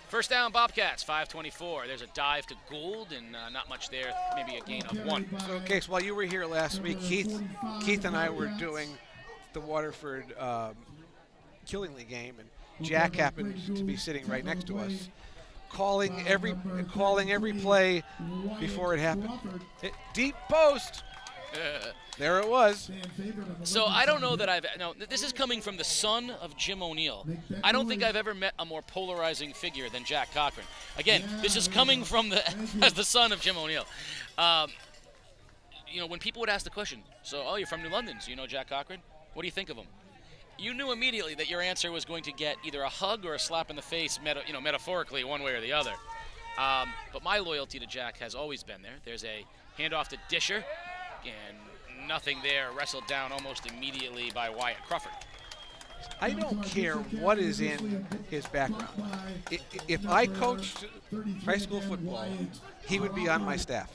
First down, Bobcats, 5:24. There's a dive to Gould, and not much there, maybe a gain of 1. So, Case, while you were here last week, Keith and I were doing the Waterford Killingly game, and Jack happened to be sitting right next to us, calling every play before it happened. Deep post. There it was. So I don't know that this is coming from the son of Jim O'Neill. I don't think I've ever met a more polarizing figure than Jack Cochran. Again, this is coming from as the son of Jim O'Neill. When people would ask the question, so, you're from New London, so you know Jack Cochran? What do you think of him? You knew immediately that your answer was going to get either a hug or a slap in the face, metaphorically, one way or the other. But my loyalty to Jack has always been there. There's a handoff to Disher, and nothing there, wrestled down almost immediately by Wyatt Crawford. I don't care what is in his background. If I coached high school football, he would be on my staff.